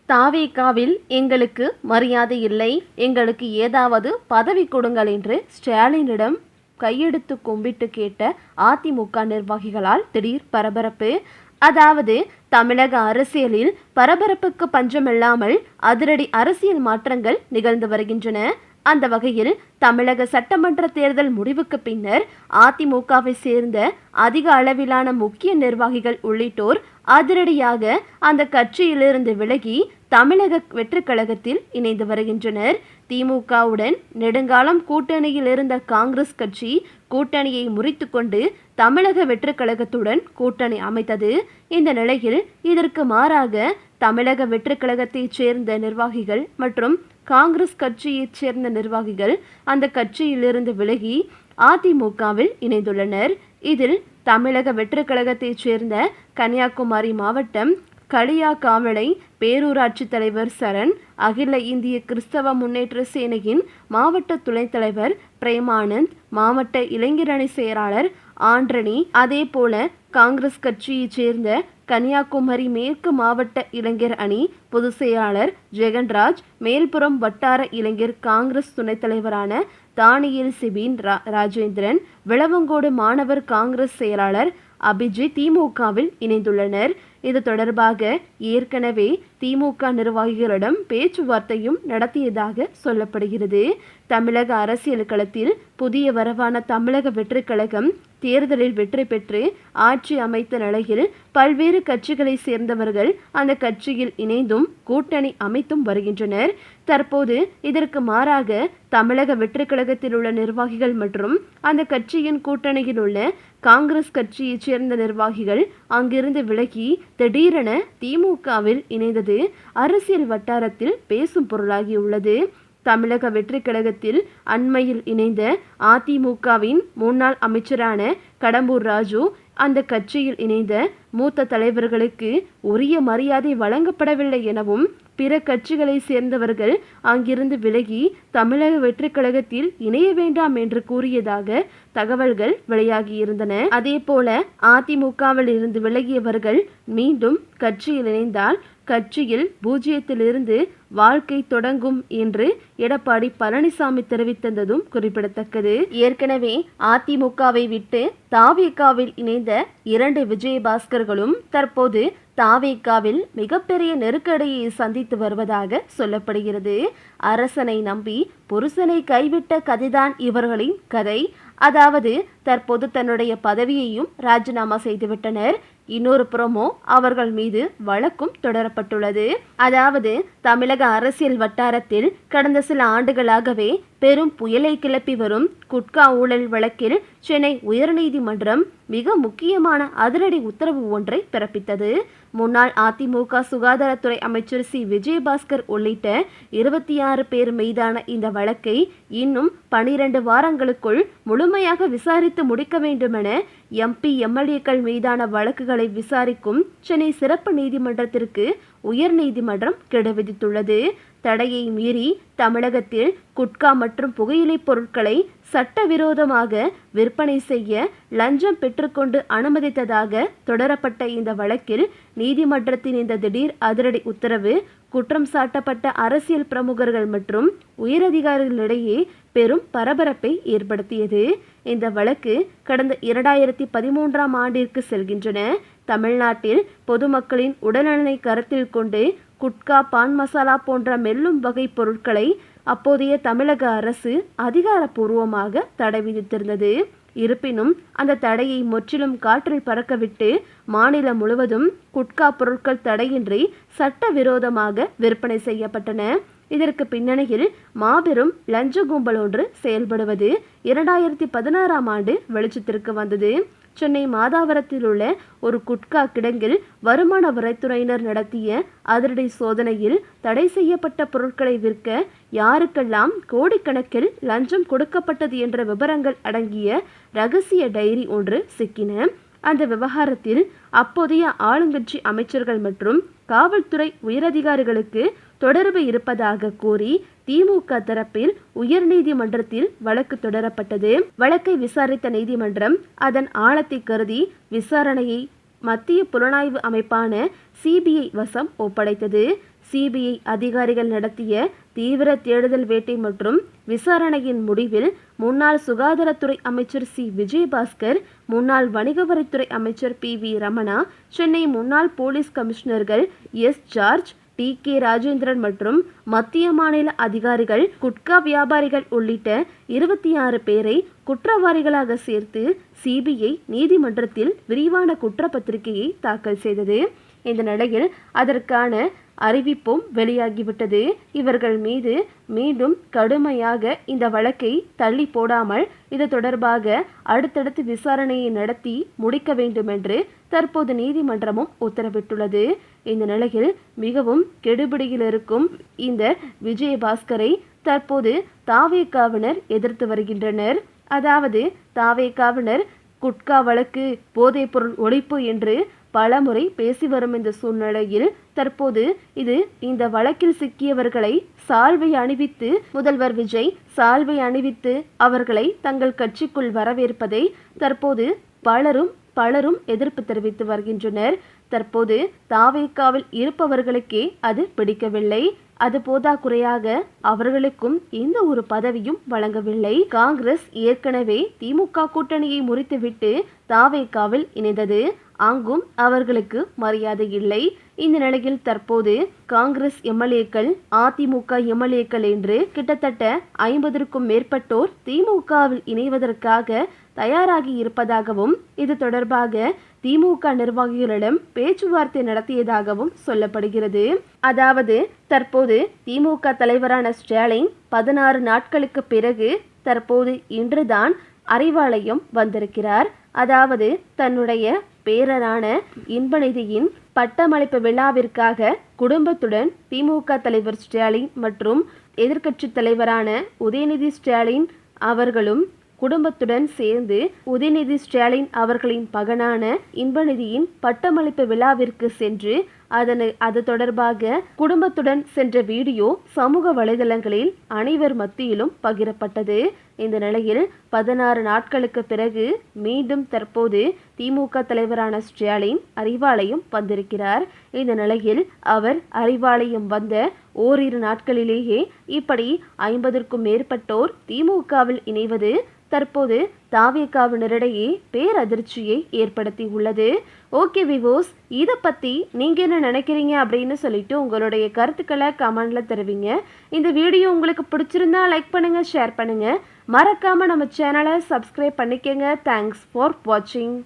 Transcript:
தாவேகாவில் எங்களுக்கு மரியாதை இல்லை, எங்களுக்கு ஏதாவது பதவி கொடுங்கள் என்று ஸ்டாலினிடம் கையெடுத்து கும்பிட்டு கேட்ட அதிமுக நிர்வாகிகளால் திடீர் பரபரப்பு. அதாவது தமிழக அரசியலில் பரபரப்புக்கு பஞ்சமில்லாமல் அதிரடி அரசியல் மாற்றங்கள் நிகழ்ந்து வருகின்றன. அந்த வகையில் தமிழக சட்டமன்ற தேர்தல் முடிவுக்கு பின்னர் அதிமுகவை சேர்ந்த அதிக அளவிலான முக்கிய நிர்வாகிகள் உள்ளிட்டோர் அதிரடியாக அந்த கட்சியிலிருந்து விலகி தமிழக வெற்றிக் கழகத்தில் இணைந்து வருகின்றனர். திமுகவுடன் நெடுங்காலம் கூட்டணியில் இருந்த காங்கிரஸ் கட்சி கூட்டணியை முறித்துக்கொண்டு தமிழக வெற்றிக் கழகத்துடன் கூட்டணி அமைத்தது. இந்த நிலையில் இதற்கு மாறாக தமிழக வெற்றிக் கழகத்தைச் சேர்ந்த நிர்வாகிகள் மற்றும் காங்கிரஸ் கட்சியைச் சேர்ந்த நிர்வாகிகள் அந்த கட்சியிலிருந்து விலகி அதிமுகவில் இணைந்துள்ளனர். இதில் தமிழக வெற்றிக் கழகத்தைச் சேர்ந்த கன்னியாகுமரி மாவட்டம் களியாக்காவளை பேரூராட்சி தலைவர் சரண், அகில இந்திய கிறிஸ்தவ முன்னேற்ற சேனையின் மாவட்ட துணைத் தலைவர் பிரேமானந்த், மாவட்ட இளைஞரணி செயலாளர் ஆண்டனி, அதேபோல காங்கிரஸ் கட்சியைச் சேர்ந்த கன்னியாகுமரி மேற்கு மாவட்ட இளைஞர் அணி பொதுச் செயலாளர் ஜெகன்ராஜ், மேல்புறம் வட்டார இளைஞர் காங்கிரஸ் துணைத் தலைவரான தானியல் சிபின் ராஜேந்திரன், விளவங்கோடு மாணவர் காங்கிரஸ் செயலாளர் அபிஜித் திமுகவில் இணைந்துள்ளனர். இது தொடர்பாக ஏற்கனவே திமுக நிர்வாகிகளிடம் பேச்சுவார்த்தையும் நடத்தியதாக சொல்லப்படுகிறது. தமிழக அரசியல் களத்தில் புதிய வரவான தமிழக வெற்றிக் கழகம் தேர்தலில் வெற்றி பெற்று ஆட்சி அமைத்த நிலையில் பல்வேறு கட்சிகளை சேர்ந்தவர்கள் அந்த கட்சியில் இணைந்தும் கூட்டணி அமைத்தும் வருகின்றனர். தற்போது இதற்கு மாறாக தமிழக வெற்றிக் கழகத்தில் உள்ள நிர்வாகிகள் மற்றும் அந்த கட்சியின் கூட்டணியில் உள்ள காங்கிரஸ் கட்சியைச் சேர்ந்த நிர்வாகிகள் அங்கிருந்து விலகி திடீரென திமுகவில் இணைந்தது அரசியல் வட்டாரத்தில் பேசும் பொருளாகியுள்ளது. தமிழக வெற்றிக் கழகத்தில் அண்மையில் இணைந்த அதிமுகவின் முன்னாள் அமைச்சரான கடம்பூர் ராஜு அந்த கட்சியில் இணைந்த மூத்த தலைவர்களுக்கு உரிய மரியாதை வழங்கப்படவில்லை எனவும் பிற கட்சிகளை சேர்ந்தவர்கள் அங்கிருந்து விலகி தமிழக வெற்றிக் கழகத்தில் இணைய வேண்டாம் என்று கூறியதாக தகவல்கள் வெளியாகியிருந்தன. அதேபோல அதிமுகவில் இருந்து விலகியவர்கள் மீண்டும் கட்சியில் இணைந்தால் கட்சியில் பூஜ்ஜியத்திலிருந்து வாழ்க்கை தொடங்கும் என்று எடப்பாடி பழனிசாமி தெரிவித்ததும் குறிப்பிடத்தக்கது. ஏற்கனவே அதிமுகவை விட்டு தாவேகாவில் இணைந்த 2 விஜயபாஸ்கர்களும் தற்போது தாவேகாவில் மிகப்பெரிய நெருக்கடியை சந்தித்து வருவதாக சொல்லப்படுகிறது. அரசனை நம்பி புருஷனை கைவிட்ட கதைதான் இவர்களின் கதை. அதாவது தற்போது தன்னுடைய பதவியையும் ராஜினாமா செய்துவிட்டனர். இன்னொரு புறமோ அவர்கள் மீது வழக்கும் தொடரப்பட்டுள்ளது. அதாவது தமிழக அரசியல் வட்டாரத்தில் கடந்த சில ஆண்டுகளாகவே பெரும் புயலை கிளப்பி வரும் குட்கா ஊழல் வழக்கில் சென்னை உயர்நீதிமன்றம் மிக முக்கியமான அதிரடி உத்தரவு ஒன்றை பிறப்பித்தது. முன்னாள் அதிமுக சுகாதாரத்துறை அமைச்சர் சி விஜயபாஸ்கர் உள்ளிட்ட 26 பேர் மீதான இந்த வழக்கை இன்னும் 12 வாரங்களுக்குள் முழுமையாக விசாரித்து முடிக்க வேண்டுமென MP MLAக்கள் மீதான வழக்குகளை விசாரிக்கும் சென்னை சிறப்பு நீதிமன்றத்திற்கு உயர்நீதிமன்றம் கெடு விதித்துள்ளது. தடையை மீறி தமிழகத்தில் குட்கா மற்றும் புகையிலை பொருட்களை சட்டவிரோதமாக விற்பனை செய்ய லஞ்சம் பெற்றுக்கொண்டு அனுமதித்ததாக தொடரப்பட்ட இந்த வழக்கில் நீதிமன்றத்தின் இந்த திடீர் அதிரடி உத்தரவு குற்றம் சாட்டப்பட்ட அரசியல் பிரமுகர்கள் மற்றும் உயரதிகாரிகளிடையே பெரும் பரபரப்பை ஏற்படுத்தியது. இந்த வழக்கு கடந்த 2013ஆம் ஆண்டிற்கு செல்கின்றன. தமிழ்நாட்டில் பொதுமக்களின் உடல்நலனை கருத்தில் கொண்டு குட்கா, பான் மசாலா போன்ற மெல்லும் வகை பொருட்களை அப்போதைய தமிழக அரசு அதிகாரப்பூர்வமாக தடை விதித்திருந்தது. இருப்பினும் அந்த தடையை முற்றிலும் காற்றில் பறக்கவிட்டு மாநிலம் முழுவதும் குட்கா பொருட்கள் தடையின்றி சட்டவிரோதமாக விற்பனை செய்யப்பட்டன. இதற்கு பின்னணியில் மாபெரும் லஞ்ச கும்பல் ஒன்று செயல்படுவது 2016ஆம் ஆண்டு வெளிச்சத்திற்கு வந்தது. சென்னை மாதாவரத்தில் உள்ள ஒரு குட்கா கிடங்கில் வருமான வரித்துறையினர் நடத்திய அதிரடி சோதனையில் தடை செய்யப்பட்ட பொருட்களை விற்க யாருக்கெல்லாம் கோடிக்கணக்கில் லஞ்சம் கொடுக்கப்பட்டது என்ற விவரங்கள் அடங்கிய இரகசிய டைரி ஒன்று சிக்கின. அந்த விவகாரத்தில் அப்போதைய ஆளுங்கட்சி அமைச்சர்கள் மற்றும் காவல்துறை உயரதிகாரிகளுக்கு தொடர்பு இருப்பதாக கூறி திமுக தரப்பில் உயர்நீதிமன்றத்தில் வழக்கு தொடரப்பட்டது. வழக்கை விசாரித்த நீதிமன்றம் அதன் ஆழத்தை கருதி விசாரணையை மத்திய புலனாய்வு அமைப்பான சிபிஐ வசம் ஒப்படைத்தது. சிபிஐ அதிகாரிகள் நடத்திய தீவிர தேடுதல் வேட்டை மற்றும் விசாரணையின் முடிவில் முன்னாள் சுகாதாரத்துறை அமைச்சர் சி விஜயபாஸ்கர், முன்னாள் வணிக வரித்துறை அமைச்சர் பி.வி. ரமணா, சென்னை முன்னாள் போலீஸ் கமிஷனர்கள் எஸ். George, T K. ராஜேந்திரன் மற்றும் மத்திய மாநில அதிகாரிகள், குட்கா வியாபாரிகள் உள்ளிட்ட 26 பேரை குற்றவாளிகளாக சேர்த்து சிபிஐ நீதிமன்றத்தில் விரிவான குற்றப்பத்திரிகையை தாக்கல் செய்தது. இந்த நிலையில் அதற்கான அறிவிப்பும் வெளியாகிவிட்டது. இவர்கள் மீது மீண்டும் கடுமையாக இந்த வழக்கை தள்ளி போடாமல் இது தொடர்பாக அடுத்தடுத்து விசாரணையை நடத்தி முடிக்க வேண்டும் என்று தற்போது நீதிமன்றமும் உத்தரவிட்டுள்ளது. இந்த நிலையில் மிகவும் கெடுபிடியில் இருக்கும் இந்த விஜயபாஸ்கரை தற்போது தாவேகாவினர் எதிர்த்து வருகின்றனர். அதாவது தாவேகாவினர் குட்கா வழக்கு, போதைப்பொருள் ஒழிப்பு என்று பலமுறை பேசி வரும் இந்த சூழ்நிலையில் தற்போது இந்த வழக்கில் சிக்கியவர்களை சால்வை அணிவித்து, முதல்வர் விஜய் சால்வை அணிவித்து அவர்களை தங்கள் கட்சிக்குள் வரவேற்பதை தற்போது பலரும் எதிர்ப்பு தெரிவித்து வருகின்றனர். தற்போது தாவேகாவில் இருப்பவர்களுக்கே அது பிடிக்கவில்லை. அது போதாக்குறையாக அவர்களுக்கும் எந்த ஒரு பதவியும் வழங்கவில்லை. காங்கிரஸ் ஏற்கனவே திமுக கூட்டணியை முறித்துவிட்டு தாவேகாவில் இணைந்தது. அங்கும் அவர்களுக்கு மரியாதை இல்லை. இந்த நிலையில் தற்போது காங்கிரஸ் எம்எல்ஏக்கள், அதிமுக எம்எல்ஏக்கள் என்று கிட்டத்தட்ட 50க்கும் மேற்பட்டோர் திமுகவில் இணைவதற்காக தயாராகி இருப்பதாகவும், இது தொடர்பாக திமுக நிர்வாகிகளிடம் பேச்சுவார்த்தை நடத்தியதாகவும் சொல்லப்படுகிறது. அதாவது தற்போது திமுக தலைவரான ஸ்டாலின் 16 நாட்களுக்கு பிறகு தற்போது இன்றுதான் அறிவாலயம் வந்திருக்கிறார். அதாவது தன்னுடைய பேரரான இன்பநிதியின் பட்டமளிப்பு விழாவிற்காக குடும்பத்துடன் திமுக தலைவர் ஸ்டாலின் மற்றும் எதிர்க்கட்சி தலைவரான உதயநிதி ஸ்டாலின் அவர்களும் குடும்பத்துடன் சேர்ந்து உதயநிதி ஸ்டாலின் அவர்களின் மகனான இன்பநிதியின் பட்டமளிப்பு விழாவிற்கு சென்று அது தொடர்பாக குடும்பத்துடன் சென்ற வீடியோ சமூக வலைதளங்களில் அனைவர் மத்தியிலும் பகிரப்பட்டது. இந்த நிலையில் 16 நாட்களுக்கு பிறகு மீண்டும் தற்போது திமுக தலைவரான ஸ்டாலின் அறிவாலயம் வந்திருக்கிறார். இந்த நிலையில் அவர் அறிவாலயம் வந்த ஓரிரு நாட்களிலேயே இப்படி 50க்கும் மேற்பட்டோர் திமுகவில் இணைவது தற்போது தாவேகாவினரிடையே பேரதிர்ச்சியை ஏற்படுத்தி உள்ளது. ஓகே விவோஸ், இதை பற்றி நீங்கள் என்ன நினைக்கிறீங்க அப்படின்னு சொல்லிட்டு உங்களுடைய கருத்துக்களை கமெண்ட்ல தருவீங்க. இந்த வீடியோ உங்களுக்கு பிடிச்சிருந்தா லைக் பண்ணுங்கள், ஷேர் பண்ணுங்கள். மறக்காமல் நம்ம சேனலை சப்ஸ்கிரைப் பண்ணிக்கங்க. தேங்க்ஸ் ஃபார் வாட்சிங்.